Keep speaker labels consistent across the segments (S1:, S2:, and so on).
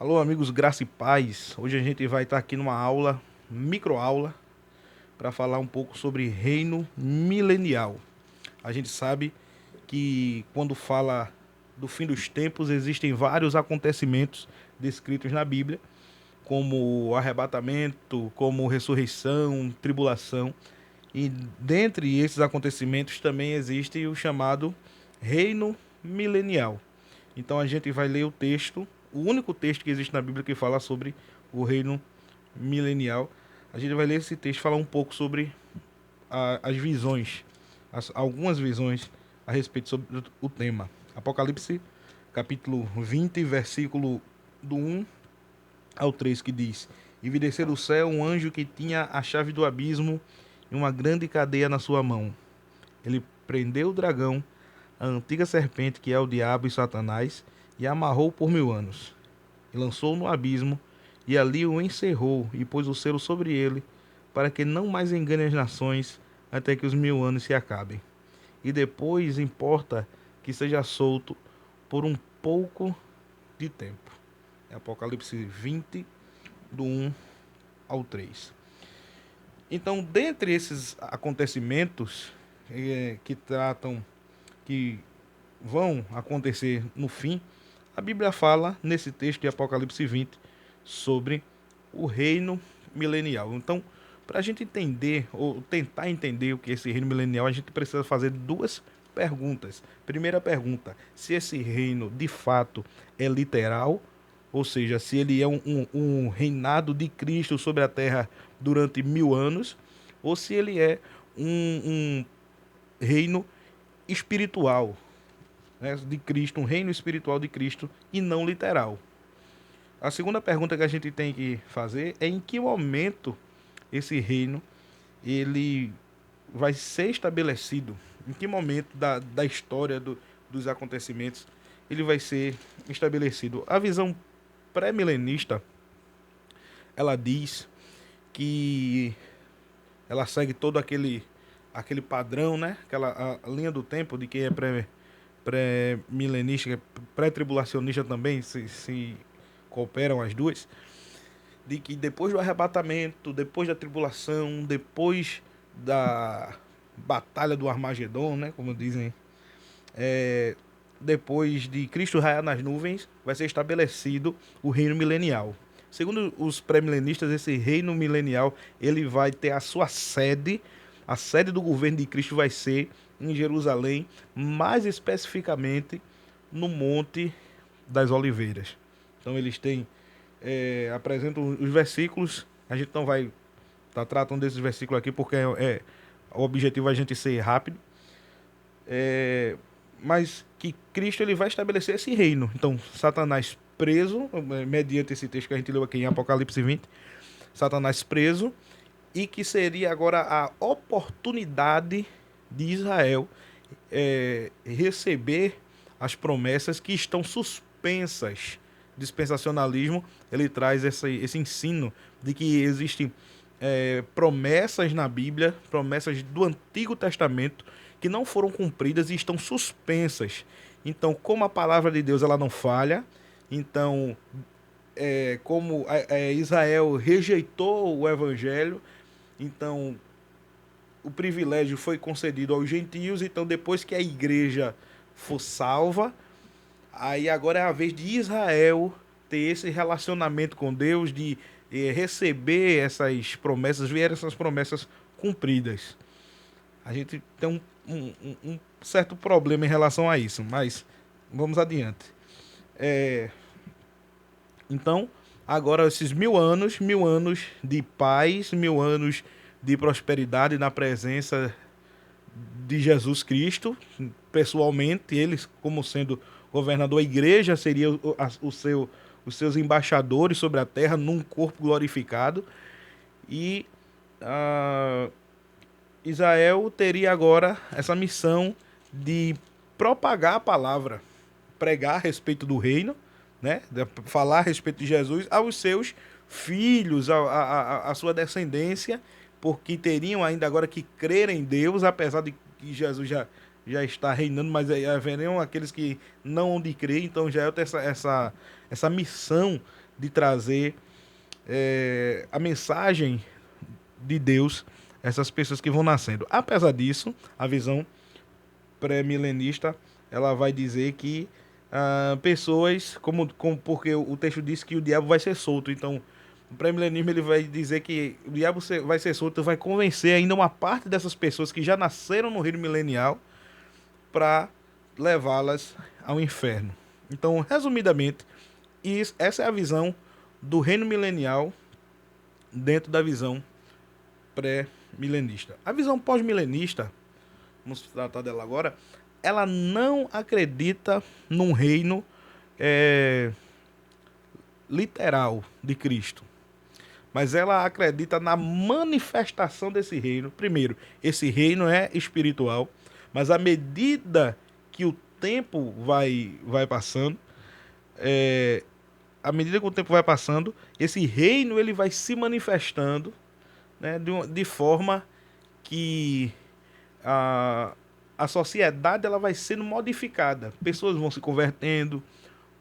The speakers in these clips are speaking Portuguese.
S1: Alô, amigos, graça e paz. Hoje a gente vai estar aqui numa aula, microaula, para falar um pouco sobre reino milenial. A gente sabe que quando fala do fim dos tempos, existem vários acontecimentos descritos na Bíblia, como o arrebatamento, como ressurreição, tribulação. E dentre esses acontecimentos também existe o chamado reino milenial. Então a gente vai ler o texto, o único texto que existe na Bíblia que fala sobre o reino milenial. A gente vai ler esse texto e falar um pouco sobre as visões, algumas visões a respeito sobre o tema. Apocalipse, capítulo 20, versículo do 1 ao 3, que diz: E vi descer do céu um anjo que tinha a chave do abismo e uma grande cadeia na sua mão. Ele prendeu o dragão, a antiga serpente que é o diabo e Satanás, e a amarrou por 1000 anos. E lançou-o no abismo, e ali o encerrou, e pôs o selo sobre ele, para que não mais engane as nações, até que os 1000 anos se acabem. E depois importa que seja solto por um pouco de tempo. É Apocalipse 20, do 1 ao 3. Então, dentre esses acontecimentos que tratam, que vão acontecer no fim, a Bíblia fala nesse texto de Apocalipse 20 sobre o reino milenial. Então, para a gente entender ou tentar entender o que é esse reino milenial, a gente precisa fazer duas perguntas. Primeira pergunta: se esse reino de fato é literal, ou seja, se ele é um reinado de Cristo sobre a terra durante 1000 anos, ou se ele é um reino espiritual, né, de Cristo, um reino espiritual de Cristo e não literal. A segunda pergunta que a gente tem que fazer é em que momento esse reino ele vai ser estabelecido, em que momento da história dos acontecimentos ele vai ser estabelecido. A visão pré-milenista, ela diz que ela segue todo aquele padrão, né? A linha do tempo de quem é pré-milenista, pré-tribulacionista também, se cooperam as duas, de que depois do arrebatamento, depois da tribulação, depois da batalha do Armagedon, né, como dizem, depois de Cristo raiar nas nuvens, vai ser estabelecido o reino milenial. Segundo os pré-milenistas, esse reino milenial ele vai ter a sua sede, a sede do governo de Cristo vai ser em Jerusalém, mais especificamente no Monte das Oliveiras. Então eles têm, apresentam os versículos, a gente não vai estar tratando desses versículos aqui porque o objetivo é a gente ser rápido, mas que Cristo ele vai estabelecer esse reino. Então, Satanás preso, mediante esse texto que a gente leu aqui em Apocalipse 20, Satanás preso, e que seria agora a oportunidade de Israel receber as promessas que estão suspensas. Dispensacionalismo, ele traz esse ensino de que existem promessas na Bíblia, promessas do Antigo Testamento, que não foram cumpridas e estão suspensas. Então, como a palavra de Deus ela não falha, então, como Israel rejeitou o Evangelho, então o privilégio foi concedido aos gentios. Então, depois que a igreja for salva, aí agora é a vez de Israel ter esse relacionamento com Deus, de receber essas promessas, ver essas promessas cumpridas. A gente tem um certo problema em relação a isso, mas vamos adiante. Então, agora esses 1000 anos de paz, 1000 anos de prosperidade na presença de Jesus Cristo, pessoalmente, ele como sendo governador, a igreja seria os seus embaixadores sobre a terra num corpo glorificado, e uh, Israel teria agora essa missão de propagar a palavra, pregar a respeito do reino, né? Falar a respeito de Jesus aos seus filhos, a sua descendência, porque teriam ainda agora que crer em Deus, apesar de que Jesus já está reinando, mas haveriam aqueles que não hão de crer. Então Israel tem essa missão de trazer a mensagem de Deus a essas pessoas que vão nascendo. Apesar disso, a visão pré-milenista, ela vai dizer que pessoas, porque o texto diz que o diabo vai ser solto, então o pré-milenismo ele vai dizer que o diabo vai ser solto, vai convencer ainda uma parte dessas pessoas que já nasceram no reino milenial para levá-las ao inferno. Então, resumidamente, essa é a visão do reino milenial dentro da visão pré-milenista. A visão pós-milenista, vamos tratar dela agora, ela não acredita num reino literal de Cristo, mas ela acredita na manifestação desse reino. Primeiro, esse reino é espiritual, mas à medida que o tempo vai passando, à medida que o tempo vai passando, esse reino ele vai se manifestando, né, de forma que a sociedade ela vai sendo modificada. Pessoas vão se convertendo,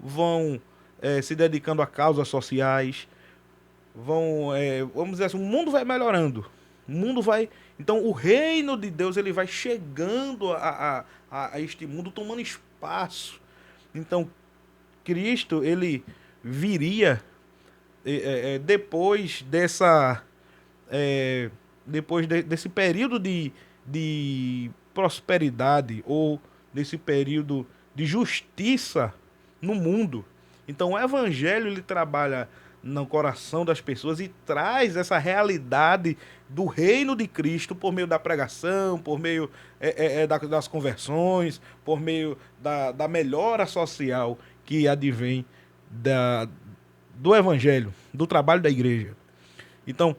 S1: vão se dedicando a causas sociais, vamos dizer assim, o mundo vai melhorando. O mundo vai... Então, o reino de Deus ele vai chegando a este mundo, tomando espaço. Então, Cristo, ele viria depois desse período de prosperidade ou desse período de justiça no mundo. Então, o evangelho ele trabalha no coração das pessoas e traz essa realidade do reino de Cristo por meio da pregação, por meio das conversões, por meio da melhora social que advém do evangelho, do trabalho da igreja. Então,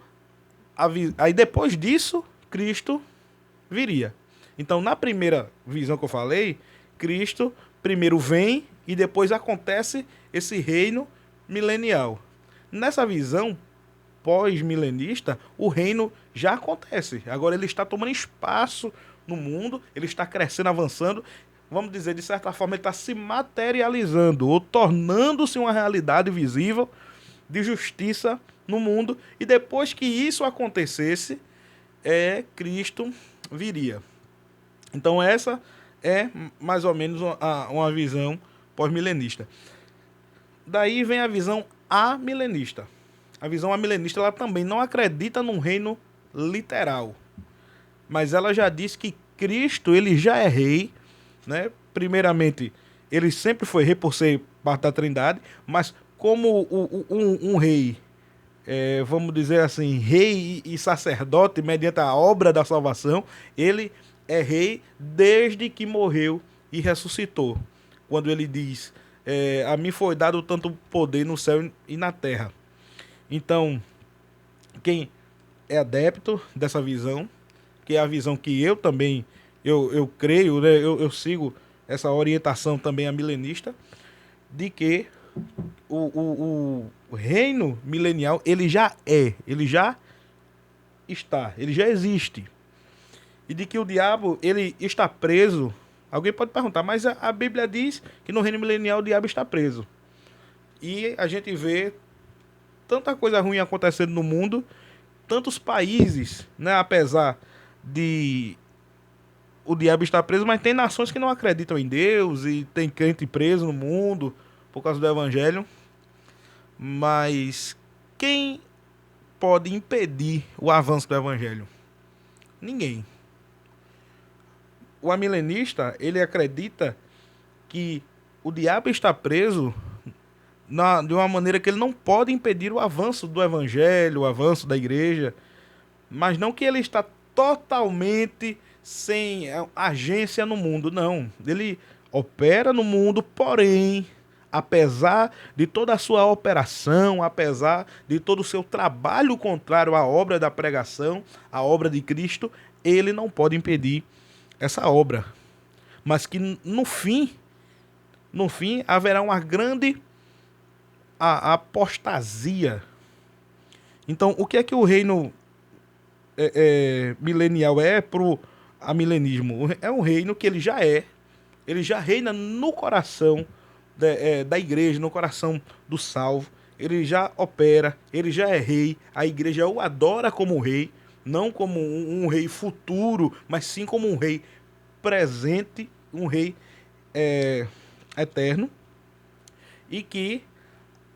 S1: aí depois disso, Cristo viria. Então, na primeira visão que eu falei, Cristo primeiro vem e depois acontece esse reino milenial. Nessa visão pós-milenista, o reino já acontece. Agora ele está tomando espaço no mundo, ele está crescendo, avançando. Vamos dizer, de certa forma, ele está se materializando ou tornando-se uma realidade visível de justiça no mundo. E depois que isso acontecesse, Cristo viria. Então essa é mais ou menos uma visão pós-milenista. Daí vem a visão amilenista. A visão amilenista ela também não acredita num reino literal, mas ela já diz que Cristo ele já é rei, né? Primeiramente, ele sempre foi rei por ser parte da Trindade, mas como um rei, vamos dizer assim, rei e sacerdote mediante a obra da salvação, ele é rei desde que morreu e ressuscitou. Quando ele diz, a mim foi dado tanto poder no céu e na terra. Então, quem é adepto dessa visão, que é a visão que eu também, eu creio, né, eu sigo essa orientação também amilenista, de que o reino milenial, ele já está, ele já existe. E de que o diabo, ele está preso. Alguém pode perguntar, mas a Bíblia diz que no reino milenial o diabo está preso. E a gente vê tanta coisa ruim acontecendo no mundo, tantos países, né, apesar de o diabo estar preso, mas tem nações que não acreditam em Deus e tem crente preso no mundo por causa do evangelho. Mas quem pode impedir o avanço do evangelho? Ninguém. O amilenista, ele acredita que o diabo está preso de uma maneira que ele não pode impedir o avanço do evangelho, o avanço da igreja, mas não que ele está totalmente sem agência no mundo, não. Ele opera no mundo, porém, apesar de toda a sua operação, apesar de todo o seu trabalho contrário à obra da pregação, à obra de Cristo, ele não pode impedir essa obra. Mas que no fim haverá uma grande apostasia. Então, o que é que o reino milenial pro amilenismo? É um reino que ele já reina no coração da igreja, no coração do salvo, ele já opera, ele já é rei, a igreja o adora como rei, não como um rei futuro, mas sim como um rei presente, um rei é, eterno, e que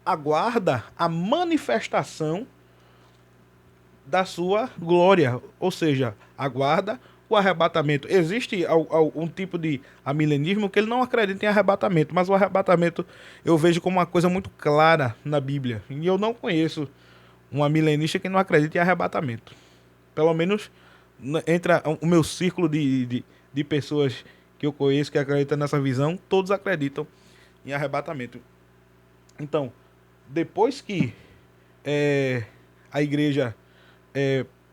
S1: aguarda a manifestação da sua glória, ou seja, aguarda o arrebatamento. Existe um tipo de amilenismo que ele não acredita em arrebatamento, mas o arrebatamento eu vejo como uma coisa muito clara na Bíblia. E eu não conheço um amilenista que não acredita em arrebatamento. Pelo menos entre o meu círculo de pessoas que eu conheço que acreditam nessa visão, todos acreditam em arrebatamento. Então, depois que é, a igreja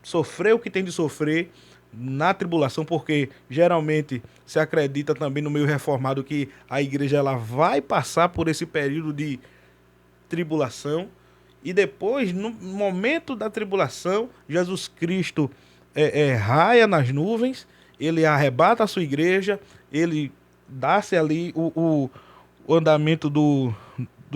S1: sofrer o que tem de sofrer na tribulação, porque geralmente se acredita também no meio reformado que a igreja ela vai passar por esse período de tribulação e depois, no momento da tribulação, Jesus Cristo raia nas nuvens, ele arrebata a sua igreja, ele dá-se ali o andamento do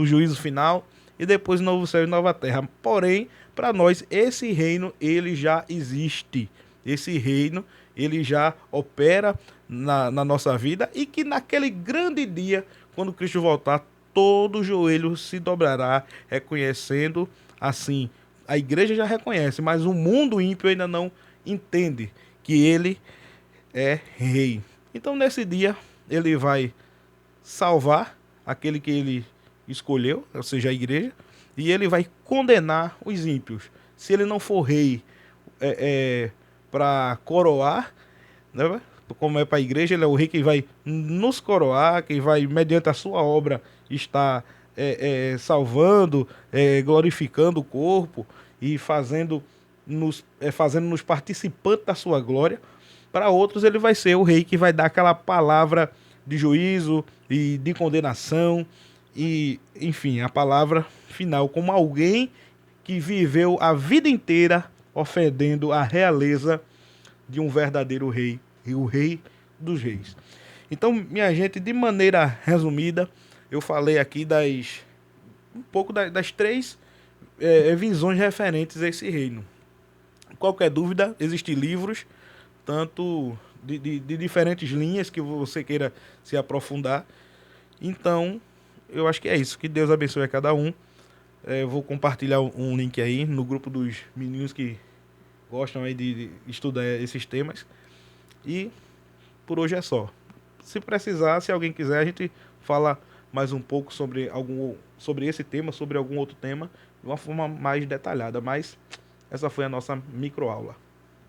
S1: juízo final e depois novo céu e nova terra. Porém, para nós, esse reino ele já existe. Esse reino ele já opera na nossa vida e que naquele grande dia, quando Cristo voltar, todo joelho se dobrará, reconhecendo assim. A igreja já reconhece, mas o mundo ímpio ainda não entende que ele é rei. Então, nesse dia, ele vai salvar aquele que ele escolheu, ou seja, a igreja, e ele vai condenar os ímpios. Se ele não for rei para coroar, né, como é para a igreja, ele é o rei que vai nos coroar, que vai, mediante a sua obra, estar salvando, glorificando o corpo e fazendo-nos participantes da sua glória. Para outros, ele vai ser o rei que vai dar aquela palavra de juízo e de condenação e, enfim, a palavra final, como alguém que viveu a vida inteira ofendendo a realeza de um verdadeiro rei, e o rei dos reis. Então, minha gente, de maneira resumida, eu falei aqui um pouco das três visões referentes a esse reino. Qualquer dúvida, existem livros, tanto de diferentes linhas que você queira se aprofundar. Então, eu acho que é isso. Que Deus abençoe a cada um. Eu vou compartilhar um link aí no grupo dos meninos que gostam aí de estudar esses temas. E por hoje é só. Se precisar, se alguém quiser, a gente fala mais um pouco sobre esse tema, sobre algum outro tema, de uma forma mais detalhada. Mas essa foi a nossa microaula.